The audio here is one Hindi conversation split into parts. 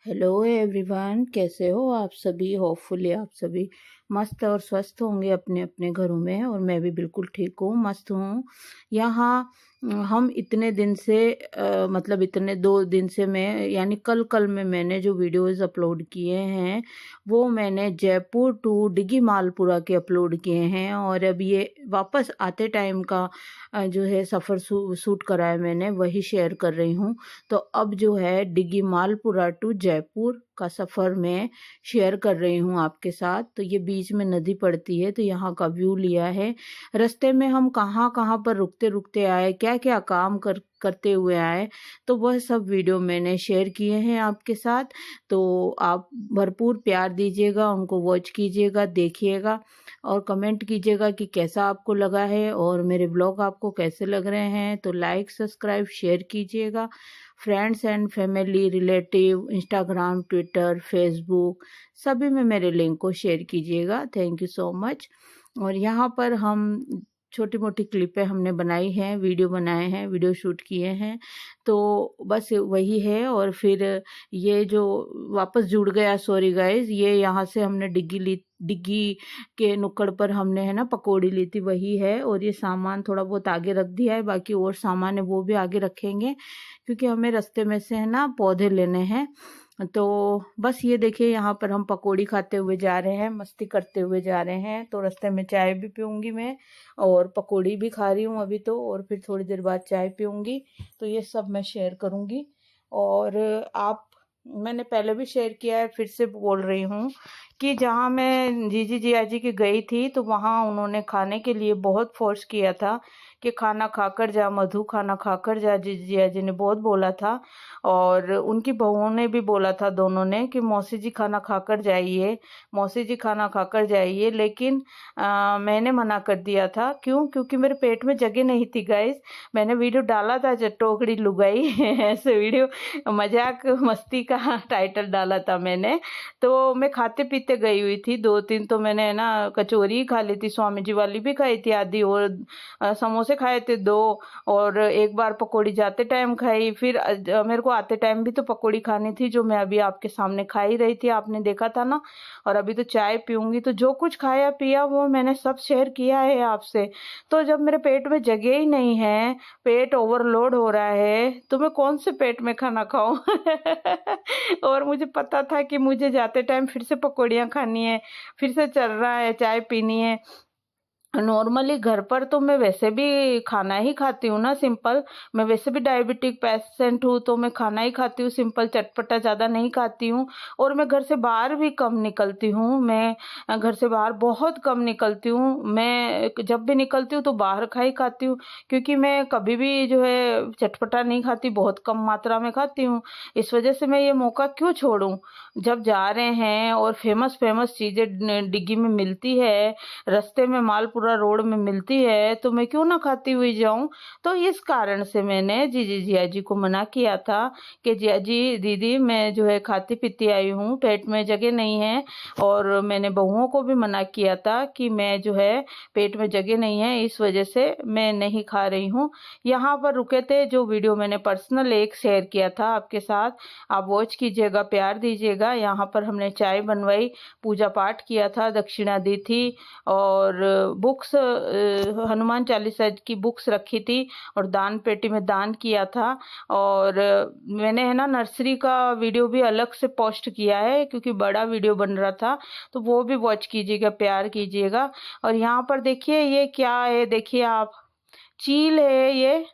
हेलो एवरीवन, कैसे हो आप सभी। होपफुली आप सभी मस्त और स्वस्थ होंगे अपने अपने घरों में, और मैं भी बिल्कुल ठीक हूँ, मस्त हूँ। यहाँ हम इतने दिन से मतलब इतने 2 दिन से मैं यानी कल में मैंने जो वीडियोस अपलोड किए हैं वो मैंने जयपुर टू डिगी मालपुरा के अपलोड किए हैं, और अब ये वापस आते टाइम का जो है सफ़र शूट करा है मैंने, वही शेयर कर रही हूँ। तो अब जो है डिगी मालपुरा टू जयपुर का सफ़र मैं शेयर कर रही हूँ आपके साथ। तो ये बीच में नदी पड़ती है, तो यहाँ का व्यू लिया है। रास्ते में हम कहाँ कहाँ पर रुकते रुकते आए, क्या क्या काम करते हुए आए, तो वह सब वीडियो मैंने शेयर किए हैं आपके साथ। तो आप भरपूर प्यार दीजिएगा, उनको वॉच कीजिएगा, देखिएगा और कमेंट कीजिएगा कि कैसा आपको लगा है और मेरे ब्लॉग आपको कैसे लग रहे हैं। तो लाइक सब्सक्राइब शेयर कीजिएगा। Friends and family, relative, Instagram, Twitter, Facebook सभी में मेरे लिंक को शेयर कीजिएगा। Thank you so much. और यहाँ पर हम छोटी मोटी क्लिपें हमने बनाई हैं, वीडियो बनाए हैं, वीडियो शूट किए हैं, तो बस वही है। और फिर ये जो वापस जुड़ गया, सॉरी गाइज, ये यहाँ से हमने डिग्गी के नुक्कड़ पर हमने है ना पकौड़ी ली थी, वही है। और ये सामान थोड़ा बहुत आगे रख दिया है, बाकी और सामान है वो भी आगे रखेंगे, क्योंकि हमें रास्ते में से है ना पौधे लेने हैं। तो बस ये देखिए, यहाँ पर हम पकौड़ी खाते हुए जा रहे हैं, मस्ती करते हुए जा रहे हैं। तो रास्ते में चाय भी पीऊँगी मैं, और पकौड़ी भी खा रही हूँ अभी तो, और फिर थोड़ी देर बाद चाय पीऊँगी। तो ये सब मैं शेयर करूँगी। और मैंने पहले भी शेयर किया है, फिर से बोल रही हूँ कि जहाँ मैं जीजी जिया जी की गई थी, तो वहाँ उन्होंने खाने के लिए बहुत फोर्स किया था कि खाना खाकर जा मधु, खाना खाकर जा। जीजी जिया जी ने बहुत बोला था, और उनकी बहुओं ने भी बोला था, दोनों ने, कि मौसी जी खाना खाकर जाइए, मौसी जी खाना खाकर जाइए। लेकिन मैंने मना कर दिया था। क्यों? क्योंकि मेरे पेट में जगह नहीं थी गाइस। मैंने वीडियो डाला था टोकरी लुगाई ऐसे वीडियो, मजाक मस्ती का टाइटल डाला था मैंने। तो मैं खाते पीते गई हुई थी, 2-3 तो मैंने ना कचौरी खा ली थी, स्वामी जी वाली भी खाई थी आधी, और समोसे खाए थे 2, और एक बार पकौड़ी जाते टाइम खाई। फिर मेरे को आते टाइम भी तो पकौड़ी खानी थी, जो मैं अभी आपके सामने खा ही रही थी, आपने देखा था ना। और अभी तो चाय पीऊंगी। तो जो कुछ खाया पिया वो मैंने सब शेयर किया है आपसे। तो जब मेरे पेट में जगह ही नहीं है, पेट ओवरलोड हो रहा है, तो मैं कौन से पेट में खाना खाऊं और मुझे पता था कि मुझे जाते टाइम फिर से पकौड़ियाँ खानी है, फिर से चलना है, चाय पीनी है। नॉर्मली घर पर तो मैं वैसे भी खाना ही खाती हूँ ना, सिंपल। मैं वैसे भी डायबिटिक पेशेंट हूँ, तो मैं खाना ही खाती हूँ सिंपल, चटपटा ज़्यादा नहीं खाती हूँ। और मैं घर से बाहर भी कम निकलती हूँ, मैं घर से बाहर बहुत कम निकलती हूँ। मैं जब भी निकलती हूँ तो बाहर ही खाती हूँ, क्योंकि मैं कभी भी जो है चटपटा नहीं खाती, बहुत कम मात्रा में खाती हूँ। इस वजह से मैं ये मौका क्यों छोड़ूँ। जब जा रहे हैं और फेमस फेमस चीज़ें डिग्गी में मिलती है, रास्ते में मालपुरा रोड में मिलती है, तो मैं क्यों ना खाती हुई जाऊं। तो इस कारण से मैंने जीजी जिया जी को मना किया था कि जिया जी दीदी, मैं जो है खाती पीती आई हूँ, पेट में जगह नहीं है। और मैंने बहुओं को भी मना किया था कि मैं जो है पेट में जगह नहीं है, इस वजह से मैं नहीं खा रही हूँ। यहाँ पर रुके थे, जो वीडियो मैंने पर्सनल एक शेयर किया था आपके साथ, आप वॉच कीजिएगा, प्यार दीजिएगा। यहाँ पर हमने चाय बनवाई, पूजा पाठ किया था, दक्षिणा दी थी, और बुक्स, हनुमान चालीसा की बुक्स रखी थी, और दान पेटी में दान किया था। और मैंने है ना नर्सरी का वीडियो भी अलग से पोस्ट किया है, क्योंकि बड़ा वीडियो बन रहा था, तो वो भी वॉच कीजिएगा, प्यार कीजिएगा। और यहाँ पर देखिए ये क्या है, देखिए आप, चील है ये।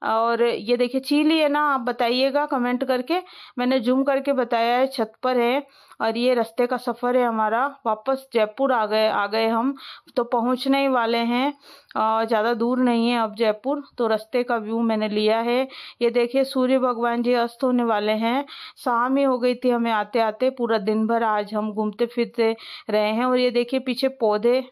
और ये देखिए चील ही है ना, आप बताइएगा कमेंट करके। मैंने जूम करके बताया है, छत पर है। और ये रास्ते का सफ़र है हमारा, वापस जयपुर आ गए हम, तो पहुंचने ही वाले हैं। ज़्यादा दूर नहीं है अब जयपुर। तो रास्ते का व्यू मैंने लिया है। ये देखिए सूर्य भगवान जी अस्त होने वाले हैं, शाम ही हो गई थी हमें आते आते। पूरा दिन भर आज हम घूमते फिरते रहे हैं। और ये देखिए पीछे पौधे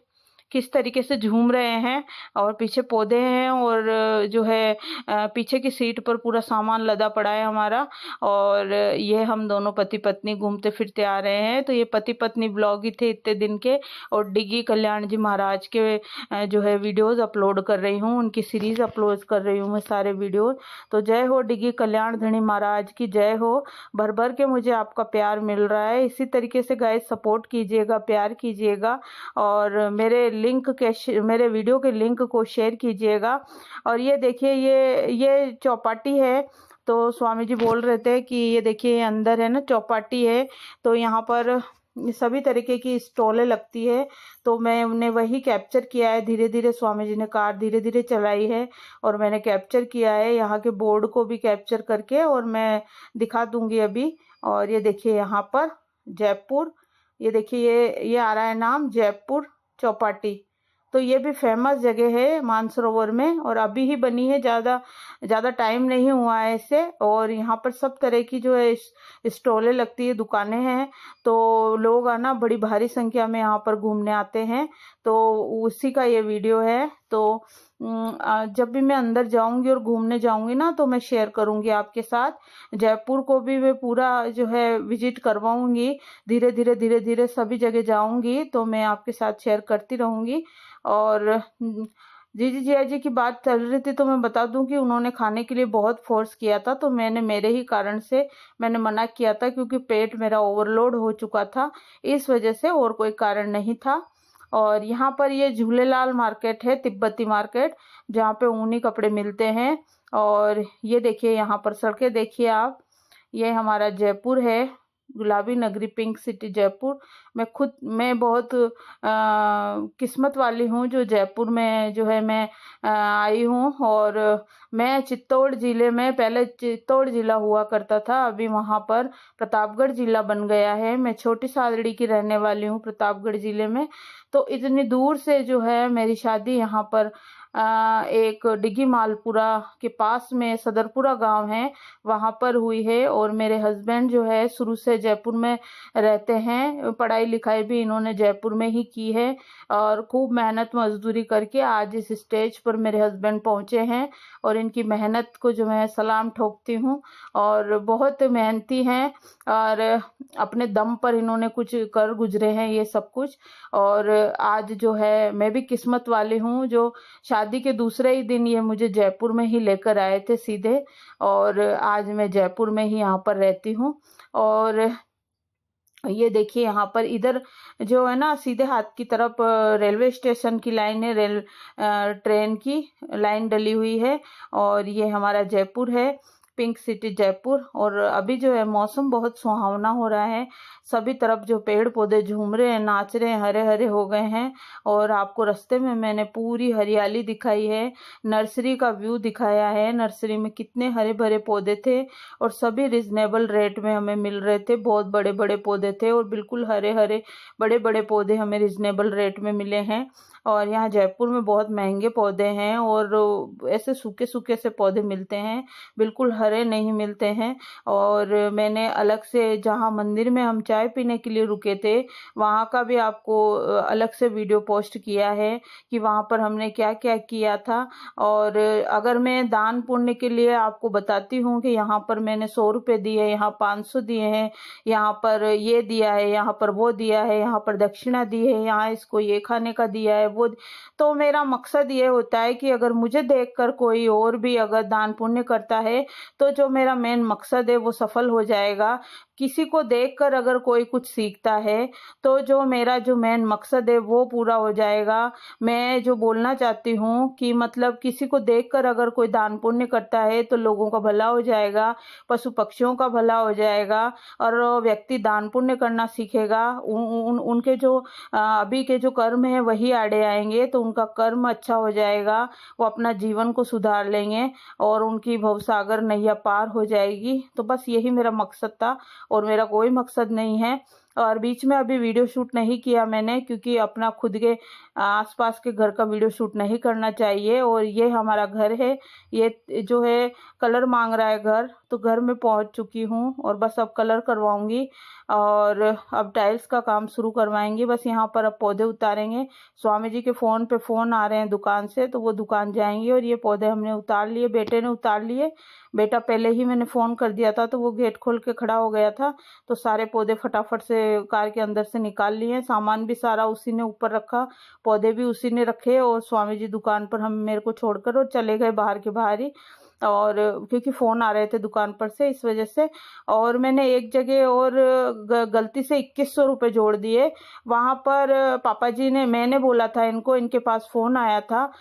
किस तरीके से झूम रहे हैं, और पीछे पौधे हैं, और जो है पीछे की सीट पर पूरा सामान लदा पड़ा है हमारा। और ये हम दोनों पति पत्नी घूमते फिरते आ रहे हैं। तो ये पति पत्नी ब्लॉग ही थे इतने दिन के, और डिग्गी कल्याण जी महाराज के जो है वीडियोस अपलोड कर रही हूँ, उनकी सीरीज अपलोड कर रही हूँ मैं सारे वीडियो। तो जय हो डिग्गी कल्याण धनी महाराज की जय हो। भर भर के मुझे आपका प्यार मिल रहा है। इसी तरीके से गाइस सपोर्ट कीजिएगा, प्यार कीजिएगा, और मेरे वीडियो के लिंक को शेयर कीजिएगा। और ये देखिए, ये चौपाटी है। तो स्वामी जी बोल रहे थे कि ये देखिए, ये अंदर है ना, चौपाटी है। तो यहाँ पर सभी तरीके की स्टॉलें लगती है। तो मैंने वही कैप्चर किया है। धीरे धीरे स्वामी जी ने कार धीरे धीरे चलाई है, और मैंने कैप्चर किया है यहाँ के बोर्ड को भी कैप्चर करके, और मैं दिखा दूंगी अभी। और ये देखिए यहाँ पर जयपुर, ये देखिए ये आ रहा है नाम, जयपुर चौपाटी। तो ये भी फेमस जगह है मानसरोवर में, और अभी ही बनी है, ज़्यादा टाइम नहीं हुआ है इसे। और यहाँ पर सब तरह की जो है स्टॉलें लगती है, दुकानें हैं। तो लोग आना बड़ी भारी संख्या में यहाँ पर घूमने आते हैं। तो उसी का ये वीडियो है। तो जब भी मैं अंदर जाऊंगी और घूमने जाऊंगी ना, तो मैं शेयर करूंगी आपके साथ। जयपुर को भी मैं पूरा जो है विजिट करवाऊंगी। धीरे धीरे सभी जगह जाऊंगी, तो मैं आपके साथ शेयर करती रहूंगी। और जीजी जिया जी की बात चल रही थी, तो मैं बता दूं कि उन्होंने खाने के लिए बहुत फोर्स किया था। तो मैंने मेरे ही कारण से मैंने मना किया था, क्योंकि पेट मेरा ओवरलोड हो चुका था, इस वजह से, और कोई कारण नहीं था। और यहाँ पर ये झूलेलाल मार्केट है, तिब्बती मार्केट, जहाँ पे ऊनी कपड़े मिलते हैं। और ये देखिए यहाँ पर सड़कें देखिए आप, ये हमारा जयपुर है, गुलाबी नगरी, पिंक सिटी जयपुर। मैं बहुत किस्मत वाली हूँ जो जयपुर में जो है मैं आई हूँ। और मैं चित्तौड़ जिले में, पहले चित्तौड़ जिला हुआ करता था, अभी वहाँ पर प्रतापगढ़ जिला बन गया है। मैं छोटी सादड़ी की रहने वाली हूँ प्रतापगढ़ जिले में। तो इतनी दूर से जो है मेरी शादी यहाँ पर एक डिग्गी मालपुरा के पास में सदरपुरा गांव है, वहां पर हुई है। और मेरे हस्बैंड जो है शुरू से जयपुर में रहते हैं, पढ़ाई लिखाई भी इन्होंने जयपुर में ही की है, और खूब मेहनत मजदूरी करके आज इस स्टेज पर मेरे हस्बैंड पहुंचे हैं। और इनकी मेहनत को जो मैं सलाम ठोकती हूँ, और बहुत मेहनती हैं, और अपने दम पर इन्होंने कुछ कर गुजरे हैं ये सब कुछ। और आज जो है मैं भी किस्मत वाली हूँ, जो शादी के दूसरे ही दिन ये मुझे जयपुर में ही लेकर आए थे सीधे। और आज मैं जयपुर में ही यहाँ पर रहती हूँ। और ये देखिए यहाँ पर इधर जो है ना, सीधे हाथ की तरफ रेलवे स्टेशन की लाइन है, ट्रेन की लाइन डली हुई है। और ये हमारा जयपुर है, पिंक सिटी जयपुर। और अभी जो है मौसम बहुत सुहावना हो रहा है, सभी तरफ जो पेड़ पौधे झूम रहे हैं, नाच रहे हैं, हरे हरे हो गए हैं। और आपको रास्ते में मैंने पूरी हरियाली दिखाई है, नर्सरी का व्यू दिखाया है। नर्सरी में कितने हरे भरे पौधे थे, और सभी रिजनेबल रेट में हमें मिल रहे थे। बहुत बड़े बड़े पौधे थे, और बिल्कुल हरे हरे बड़े बड़े पौधे हमें रिजनेबल रेट में मिले हैं। और यहाँ जयपुर में बहुत महंगे पौधे हैं, और ऐसे सूखे सूखे से पौधे मिलते हैं, बिल्कुल हरे नहीं मिलते हैं। और मैंने अलग से, जहाँ मंदिर में हम चाय पीने के लिए रुके थे, वहाँ का भी आपको अलग से वीडियो पोस्ट किया है कि वहाँ पर हमने क्या क्या किया था। और अगर मैं दान पुण्य के लिए आपको बताती हूँ कि यहाँ पर मैंने 100 रुपये दिए, यहाँ 500 दिए हैं, यहाँ पर ये दिया है, यहाँ पर वो दिया है, यहाँ पर दक्षिणा दी है, यहाँ इसको ये खाने का दिया है, वो, तो मेरा मकसद ये होता है कि अगर मुझे देखकर कोई और भी अगर दान पुण्य करता है, तो जो मेरा मेन मकसद है वो सफल हो जाएगा। किसी को देखकर अगर कोई कुछ सीखता है, तो जो मेरा जो मेन मकसद है वो पूरा हो जाएगा। मैं जो बोलना चाहती हूँ कि मतलब किसी को देखकर अगर कोई दान पुण्य करता है, तो लोगों का भला हो जाएगा, पशु पक्षियों का भला हो जाएगा। और व्यक्ति दान पुण्य करना सीखेगा, उनके जो अभी के जो कर्म है वही आड़े आएंगे, तो उनका कर्म अच्छा हो जाएगा, वो अपना जीवन को सुधार लेंगे, और उनकी भवसागर नैया पार हो जाएगी। तो बस यही मेरा मकसद था, और मेरा कोई मकसद नहीं है। और बीच में अभी वीडियो शूट नहीं किया मैंने, क्योंकि अपना खुद के आसपास के घर का वीडियो शूट नहीं करना चाहिए। और ये हमारा घर है, ये जो है कलर मांग रहा है घर, तो घर में पहुंच चुकी हूँ और बस अब कलर करवाऊंगी और अब टाइल्स का काम शुरू करवाएंगे। बस यहाँ पर अब पौधे उतारेंगे। स्वामी जी के फ़ोन पे फ़ोन आ रहे हैं दुकान से, तो वो दुकान जाएंगे और ये पौधे हमने उतार लिए, बेटे ने उतार लिए। बेटा पहले ही मैंने फ़ोन कर दिया था, तो वो गेट खोल के खड़ा हो गया था, तो सारे पौधे फटाफट से कार के अंदर से निकाल लिए। सामान भी सारा उसी ने ऊपर रखा, पौधे भी उसी ने रखे, और स्वामी जी दुकान पर हम मेरे को छोड़कर और चले गए बाहर के बाहर ही, और क्योंकि फ़ोन आ रहे थे दुकान पर से, इस वजह से। और मैंने एक जगह और गलती से 2100 रुपये जोड़ दिए। वहाँ पर पापा जी ने, मैंने बोला था इनको, इनके पास फ़ोन आया था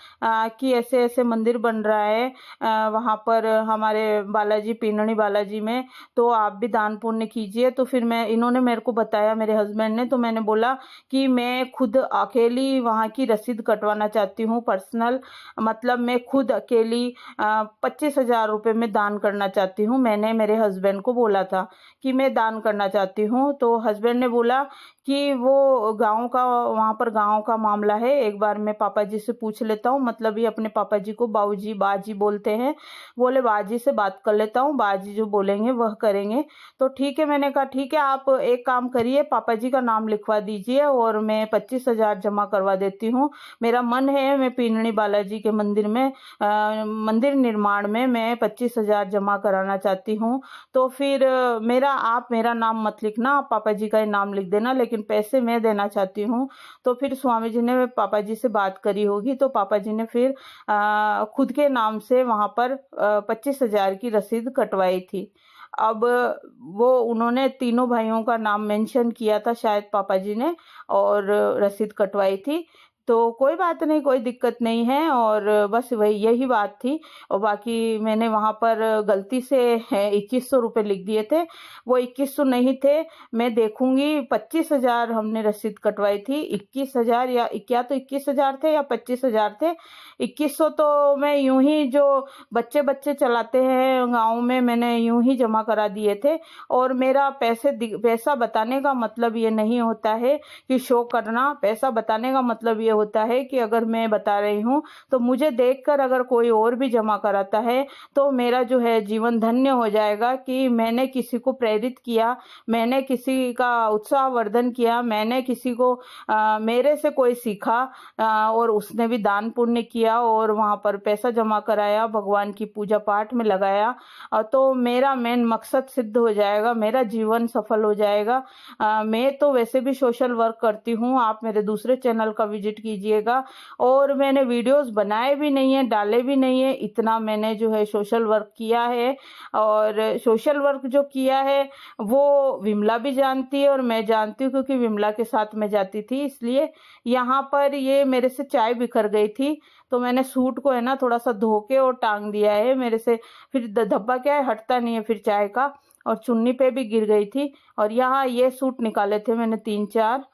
कि ऐसे ऐसे मंदिर बन रहा है वहाँ पर हमारे बालाजी, पीनणी बालाजी में, तो आप भी दान पुण्य कीजिए। तो फिर इन्होंने मेरे को बताया, मेरे हस्बैंड ने, तो मैंने बोला कि मैं खुद अकेली वहाँ की रसीद कटवाना चाहती हूँ, पर्सनल, मतलब मैं खुद अकेली 25,000 रुपये में दान करना चाहती हूँ। मैंने मेरे हस्बैंड को बोला था कि मैं दान करना चाहती हूँ, तो हस्बैंड ने बोला कि वो गांव का, वहाँ पर गांव का मामला है, एक बार मैं पापा जी से पूछ लेता हूँ। मतलब ये अपने पापा जी को बाऊजी, बाजी बोलते हैं। बोले बाजी से बात कर लेता हूँ, बाजी जो बोलेंगे वह करेंगे। तो ठीक है, मैंने कहा ठीक है, आप एक काम करिए, पापा जी का नाम लिखवा दीजिए और मैं 25,000 जमा करवा देती हूँ। मेरा मन है, मैं पीनणी बालाजी के मंदिर में मंदिर निर्माण में मैं 25,000 जमा कराना चाहती हूँ। तो फिर आप मेरा नाम मत लिखना, आप पापा जी का ही नाम लिख देना, लेकिन पैसे मैं देना चाहती हूँ। तो फिर स्वामी जी ने पापा जी से बात करी होगी, तो पापा जी ने फिर खुद के नाम से वहाँ पर 25,000 की रसीद कटवाई थी। अब वो उन्होंने तीनों भाइयों का नाम मेंशन किया था शायद पापा जी ने, और रसीद कटवाई थी। तो कोई बात नहीं, कोई दिक्कत नहीं है, और बस वही यही बात थी। और बाकी मैंने वहाँ पर गलती से 2100 रुपये लिख दिए थे, वो 2100 नहीं थे, मैं देखूंगी। 25,000 हमने रसीद कटवाई थी, 21,000 या क्या, तो 21,000 थे या 25,000 थे। 2100 तो मैं यूं ही, जो बच्चे बच्चे चलाते हैं गाँव में, मैंने यूं ही जमा करा दिए थे। और मेरा पैसा बताने का मतलब ये नहीं होता है कि शो करना, पैसा बताने का मतलब ये होता है कि अगर मैं बता रही हूँ तो मुझे देखकर अगर कोई और भी जमा कराता है तो मेरा जो है जीवन धन्य हो जाएगा, कि मैंने किसी को प्रेरित किया, मैंने किसी का उत्साहवर्धन किया, मैंने किसी को मेरे से कोई सीखा और उसने भी दान पुण्य किया और वहाँ पर पैसा जमा कराया, भगवान की पूजा पाठ में लगाया, तो मेरा मेन मकसद सिद्ध हो जाएगा, मेरा जीवन सफल हो जाएगा। मैं तो वैसे भी सोशल वर्क करती हूँ, आप मेरे दूसरे चैनल का विजिट कीजिएगा। और मैंने वीडियोस बनाए भी नहीं है, डाले भी नहीं है, इतना मैंने जो है सोशल वर्क किया है। और सोशल वर्क जो किया है वो विमला भी जानती है और मैं जानती हूँ, क्योंकि विमला के साथ मैं जाती थी। इसलिए यहाँ पर ये मेरे से चाय बिखर गई थी, तो मैंने सूट को है ना थोड़ा सा धो के और टांग दिया है मेरे से, फिर धब्बा क्या है हटता नहीं है फिर चाय का, और चुन्नी पे भी गिर गई थी। और यहाँ ये सूट निकाले थे मैंने 3-4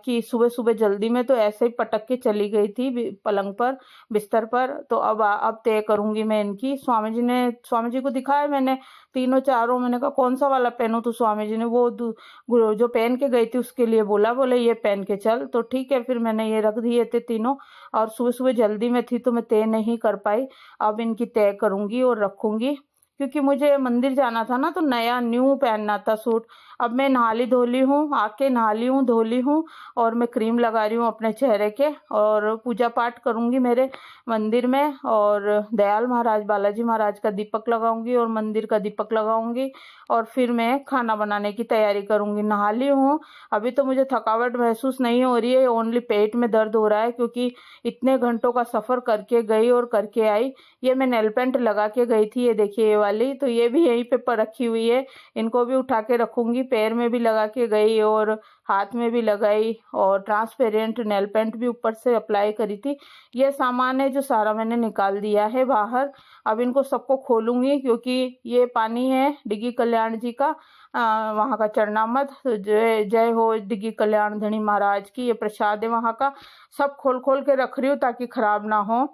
कि सुबह सुबह जल्दी में, तो ऐसे ही पटक के चली गई थी पलंग पर, बिस्तर पर। तो अब तय करूंगी मैं इनकी। स्वामी जी को दिखाया मैंने तीनों चारों, मैंने कहा कौन सा वाला पहनूं, तो स्वामी जी ने वो जो पहन के गई थी उसके लिए बोले ये पहन के चल। तो ठीक है, फिर मैंने ये रख दिए थे तीनों, और सुबह सुबह जल्दी में थी तो मैं तय नहीं कर पाई। अब इनकी तय करूंगी और रखूंगी, क्योंकि मुझे मंदिर जाना था ना, तो नया न्यू पहनना था सूट। अब मैं नहा ली धोली हूँ, आके नहा ली हूँ धोली हूँ, और मैं क्रीम लगा रही हूँ अपने चेहरे के, और पूजा पाठ करूँगी मेरे मंदिर में, और दयाल महाराज, बालाजी महाराज का दीपक लगाऊंगी और मंदिर का दीपक लगाऊंगी, और फिर मैं खाना बनाने की तैयारी करूँगी। नहा ली हूँ, अभी तो मुझे थकावट महसूस नहीं हो रही है, ओनली पेट में दर्द हो रहा है, क्योंकि इतने घंटों का सफ़र करके गई और करके आई। ये मैं नेल पेंट लगा के गई थी, ये देखिए ये वाली, तो ये भी यहीं पे रखी हुई है, इनको भी उठा के रखूंगी। पैर में भी लगा के गई और हाथ में भी लगाई, और ट्रांसपेरेंट नेल पेंट भी ऊपर से अप्लाई करी थी। ये सामान है जो सारा मैंने निकाल दिया है बाहर। अब इनको सबको खोलूंगी, क्योंकि ये पानी है डिगी कल्याण जी का, वहाँ का चरणामृत, जय जय हो डिगी कल्याण धनी महाराज की, ये प्रसाद है वहाँ का। सब खोल खोल के रख रही हूँ ताकि खराब ना हो।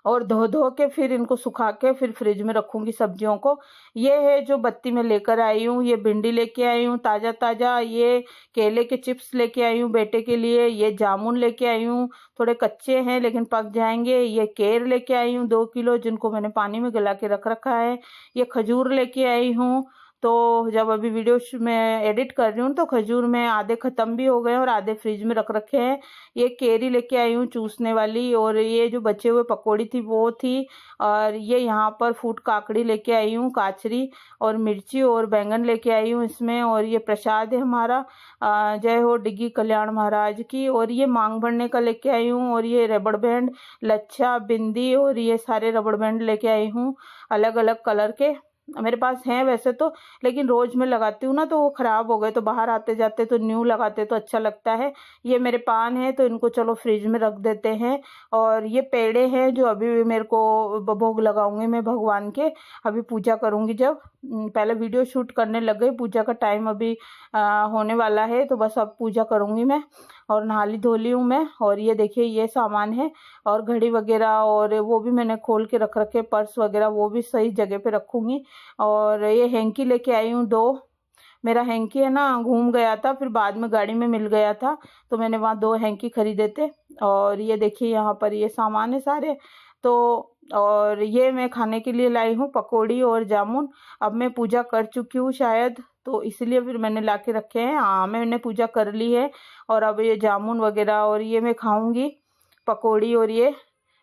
और धो धो के फिर इनको सुखा के फिर फ्रिज में रखूंगी सब्जियों को। ये है जो बत्ती में लेकर आई हूँ, ये भिंडी लेके आई हूँ ताज़ा ताज़ा, ये केले के चिप्स लेके आई हूँ बेटे के लिए, ये जामुन लेके आई हूँ, थोड़े कच्चे हैं लेकिन पक जाएंगे, ये केर लेके आई हूँ 2 किलो जिनको मैंने पानी में गला के रख रखा है, ये खजूर लेके आई हूँ। तो जब अभी वीडियो में एडिट कर रही हूँ तो खजूर में आधे ख़त्म भी हो गए और आधे फ्रिज में रख रखे हैं। ये केरी लेके आई हूँ चूसने वाली, और ये जो बचे हुए पकौड़ी थी वो थी, और ये यहाँ पर फूट काकड़ी लेके आई हूँ काचरी, और मिर्ची और बैंगन लेके आई हूँ इसमें। और ये प्रसाद है हमारा, जय हो डिग्गी कल्याण महाराज की। और ये मांग भरने का लेके आई हूँ, और ये रबड़ बैंड, लच्छा, बिंदी, और ये सारे रबड़ बैंड लेके आई हूँ अलग अलग कलर के। मेरे पास हैं वैसे तो, लेकिन रोज मैं लगाती हूँ ना तो वो खराब हो गए, तो बाहर आते जाते तो न्यू लगाते तो अच्छा लगता है। ये मेरे पान है तो इनको चलो फ्रिज में रख देते हैं। और ये पेड़े हैं जो अभी मेरे को भोग लगाऊंगी मैं भगवान के, अभी पूजा करूंगी जब। पहले वीडियो शूट करने लग गई, पूजा का टाइम अभी होने वाला है, तो बस अब पूजा करूंगी मैं। और नहा ली धो ली हूँ मैं। और ये देखिए ये सामान है, और घड़ी वगैरह और वो भी मैंने खोल के रख रखे, पर्स वगैरह वो भी सही जगह पे रखूंगी। और ये हैंकी लेके आई हूँ 2। मेरा हैंकी है ना घूम गया था, फिर बाद में गाड़ी में मिल गया था तो मैंने वहाँ 2 हैंकी खरीदे थे। और ये देखिए यहाँ पर ये सामान है सारे। तो और ये मैं खाने के लिए लाई हूँ पकौड़ी और जामुन। अब मैं पूजा कर चुकी हूँ शायद, तो इसलिए फिर मैंने ला के रखे हैं। हाँ मैंने पूजा कर ली है। और अब ये जामुन वगैरह और ये मैं खाऊंगी पकौड़ी, और ये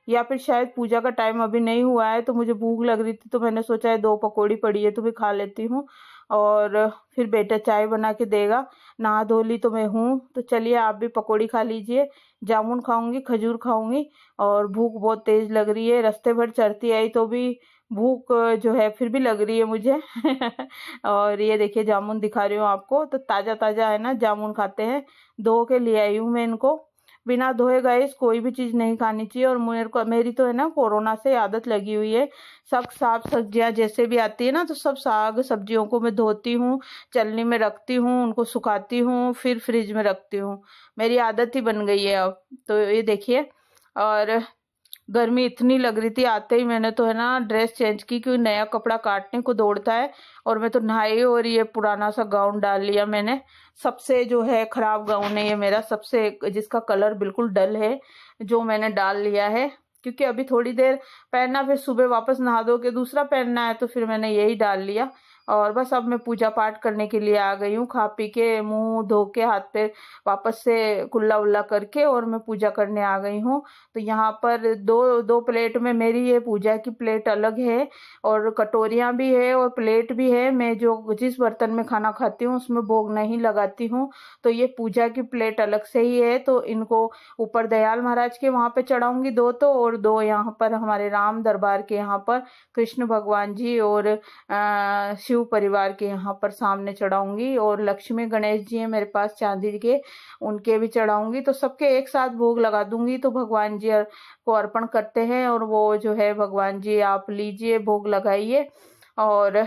या फिर शायद पूजा का टाइम अभी नहीं हुआ है तो मुझे भूख लग रही थी तो मैंने सोचा है 2 पकौड़ी पड़ी है तो भी खा लेती हूँ। और फिर बेटा चाय बना के देगा। नहा धो ली तो मैं हूँ, तो चलिए आप भी पकौड़ी खा लीजिए, जामुन खाऊंगी, खजूर खाऊंगी। और भूख बहुत तेज लग रही है, रास्ते भर चढ़ती आई तो भी भूख जो है फिर भी लग रही है मुझे। और ये देखिए जामुन दिखा रही हूँ आपको, तो ताज़ा ताज़ा है ना जामुन खाते हैं। धो के ले आई हूँ मैं इनको, बिना धोए गाइस कोई भी चीज़ नहीं खानी चाहिए। और मेरी तो है ना कोरोना से आदत लगी हुई है, सब साग सब्जियां जैसे भी आती है ना तो सब साग सब्जियों को मैं धोती हूँ, चलनी में रखती हूँ, उनको सुखाती हूँ, फिर फ्रिज में रखती हूँ। मेरी आदत ही बन गई है अब। तो ये देखिए, और गर्मी इतनी लग रही थी, आते ही मैंने तो है ना ड्रेस चेंज की क्योंकि नया कपड़ा काटने को दौड़ता है। और मैं तो नहाई और ये पुराना सा गाउन डाल लिया मैंने, सबसे जो है खराब गाउन है ये मेरा, सबसे जिसका कलर बिल्कुल डल है, जो मैंने डाल लिया है। क्योंकि अभी थोड़ी देर पहनना, फिर सुबह वापस नहा धो के दूसरा पहनना है, तो फिर मैंने यही डाल लिया। और बस अब मैं पूजा पाठ करने के लिए आ गई हूँ, खा पी के मुंह धो के हाथ पे वापस से कुल्ला उल्ला करके, और मैं पूजा करने आ गई हूँ। तो यहाँ पर दो प्लेट में मेरी ये पूजा की प्लेट अलग है, और कटोरियाँ भी है और प्लेट भी है। मैं जो जिस बर्तन में खाना खाती हूँ उसमें भोग नहीं लगाती हूँ, तो ये पूजा की प्लेट अलग से ही है। तो इनको ऊपर दयाल महाराज के वहाँ पे चढ़ाऊंगी 2 तो, और 2 यहाँ पर हमारे राम दरबार के यहाँ पर कृष्ण भगवान जी और शिव परिवार के यहाँ पर सामने चढ़ाऊंगी। और लक्ष्मी गणेश जी हैं मेरे पास चांदी के, उनके भी चढ़ाऊंगी। तो सबके एक साथ भोग लगा दूंगी, तो भगवान जी को अर्पण करते हैं। और वो जो है भगवान जी आप लीजिए भोग लगाइए। और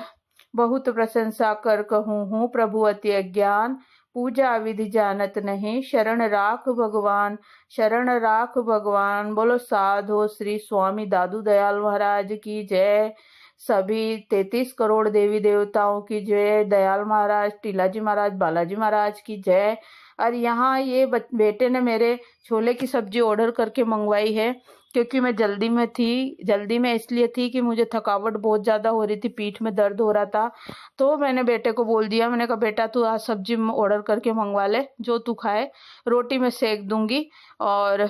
बहुत प्रशंसा कर कहूँ हूँ प्रभु अति अज्ञान, पूजा विधि जानत नहीं, शरण राख भगवान, शरण राख भगवान। बोलो साधो श्री स्वामी दादू दयाल महाराज की जय, सभी 33 करोड़ देवी देवताओं की जय, दयाल महाराज, टीलाजी महाराज, बालाजी महाराज की जय। और यहाँ ये बेटे ने मेरे छोले की सब्जी ऑर्डर करके मंगवाई है, क्योंकि मैं जल्दी में थी। जल्दी में इसलिए थी कि मुझे थकावट बहुत ज़्यादा हो रही थी, पीठ में दर्द हो रहा था। तो मैंने बेटे को बोल दिया, मैंने कहा बेटा तू आज सब्जी ऑर्डर करके मंगवा ले, जो तू खाए, रोटी मैं सेक दूंगी। और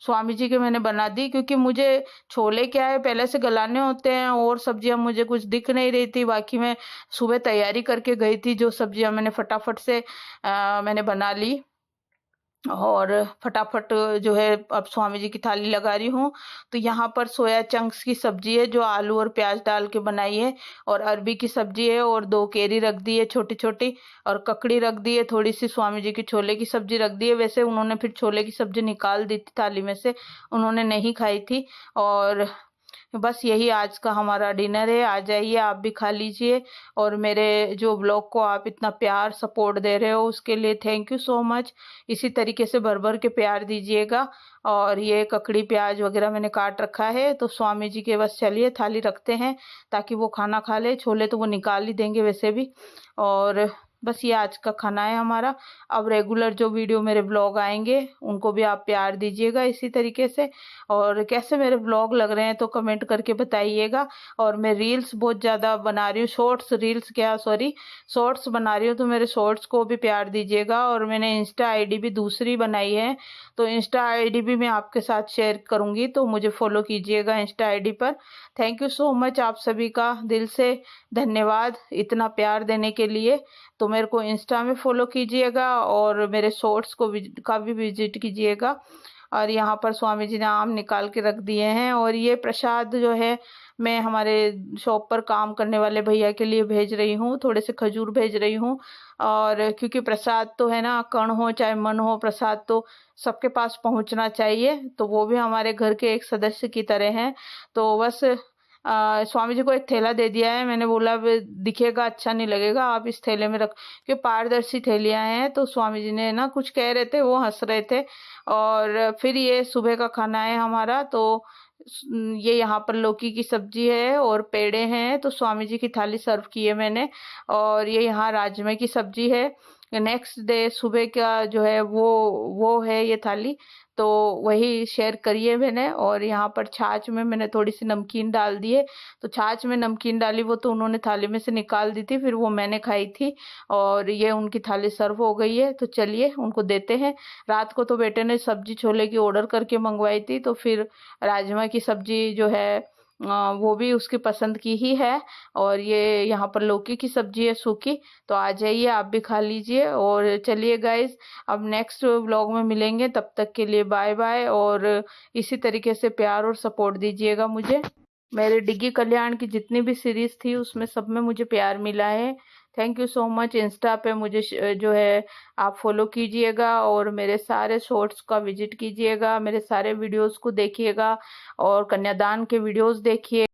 स्वामी जी के मैंने बना दी, क्योंकि मुझे छोले क्या है पहले से गलाने होते हैं, और सब्जियां मुझे कुछ दिख नहीं रही थी। बाकी मैं सुबह तैयारी करके गई थी, जो सब्जियां मैंने फटाफट से मैंने बना ली, और फटाफट जो है अब स्वामी जी की थाली लगा रही हूँ। तो यहाँ पर सोया चंक्स की सब्जी है जो आलू और प्याज डाल के बनाई है, और अरबी की सब्जी है, और 2 केरी रख दी है छोटी छोटी, और ककड़ी रख दी है थोड़ी सी, स्वामी जी की छोले की सब्जी रख दी है। वैसे उन्होंने फिर छोले की सब्जी निकाल दी थी थाली में से, उन्होंने नहीं खाई थी। और बस यही आज का हमारा डिनर है। आ जाइए, आप भी खा लीजिए। और मेरे जो ब्लॉग को आप इतना प्यार सपोर्ट दे रहे हो उसके लिए थैंक यू सो मच। इसी तरीके से भर भर के प्यार दीजिएगा। और ये ककड़ी प्याज वगैरह मैंने काट रखा है, तो स्वामी जी के बस चलिए थाली रखते हैं ताकि वो खाना खा ले। छोले तो वो निकाल ही देंगे वैसे भी। और बस ये आज का खाना है हमारा। अब रेगुलर जो वीडियो मेरे ब्लॉग आएंगे उनको भी आप प्यार दीजिएगा इसी तरीके से। और कैसे मेरे ब्लॉग लग रहे हैं तो कमेंट करके बताइएगा। और मैं रील्स बहुत ज़्यादा बना रही हूँ, शॉर्ट्स बना रही हूँ, तो मेरे शॉर्ट्स को भी प्यार दीजिएगा। और मैंने इंस्टा आईडी भी दूसरी बनाई है, तो इंस्टा आईडी भी मैं आपके साथ शेयर करूँगी, तो मुझे फॉलो कीजिएगा इंस्टा आईडी पर। थैंक यू सो मच, आप सभी का दिल से धन्यवाद इतना प्यार देने के लिए। तो मेरे को इंस्टा में फॉलो कीजिएगा और मेरे शॉर्ट्स को का भी विजिट कीजिएगा। और यहाँ पर स्वामी जी ने आम निकाल के रख दिए हैं। और ये प्रसाद जो है मैं हमारे शॉप पर काम करने वाले भैया के लिए भेज रही हूँ, थोड़े से खजूर भेज रही हूँ। और क्योंकि प्रसाद तो है ना, कण हो चाहे मन हो, प्रसाद तो सबके पास पहुँचना चाहिए। तो वो भी हमारे घर के एक सदस्य की तरह हैं। तो बस स्वामी जी को एक थैला दे दिया है। मैंने बोला अब दिखेगा अच्छा नहीं लगेगा, आप इस थैले में रख के, पारदर्शी थैलियां हैं। तो स्वामी जी ने ना कुछ कह रहे थे, वो हंस रहे थे। और फिर ये सुबह का खाना है हमारा। तो ये यहाँ पर लौकी की सब्जी है और पेड़े हैं, तो स्वामी जी की थाली सर्व की है मैंने। और ये यहाँ राजमे की सब्जी है। नेक्स्ट डे सुबह का जो है वो है ये थाली, तो वही शेयर करिए मैंने। और यहाँ पर छाछ में मैंने थोड़ी सी नमकीन डाल दी है, तो छाछ में नमकीन डाली, वो तो उन्होंने थाली में से निकाल दी थी, फिर वो मैंने खाई थी। और ये उनकी थाली सर्व हो गई है, तो चलिए उनको देते हैं। रात को तो बेटे ने सब्जी छोले की ऑर्डर करके मंगवाई थी, तो फिर राजमा की सब्जी जो है वो भी उसकी पसंद की ही है। और ये यहाँ पर लौकी की सब्जी है सूखी। तो आ जाइए, आप भी खा लीजिए। और चलिए गाइज, अब नेक्स्ट व्लॉग में मिलेंगे, तब तक के लिए बाय बाय। और इसी तरीके से प्यार और सपोर्ट दीजिएगा मुझे। मेरे डिग्गी कल्याण की जितनी भी सीरीज थी उसमें सब में मुझे प्यार मिला है। Thank you so much. Insta पे मुझे जो है आप फॉलो कीजिएगा और मेरे सारे शॉर्ट्स का विजिट कीजिएगा, मेरे सारे वीडियोस को देखिएगा और कन्यादान के वीडियोस देखिए।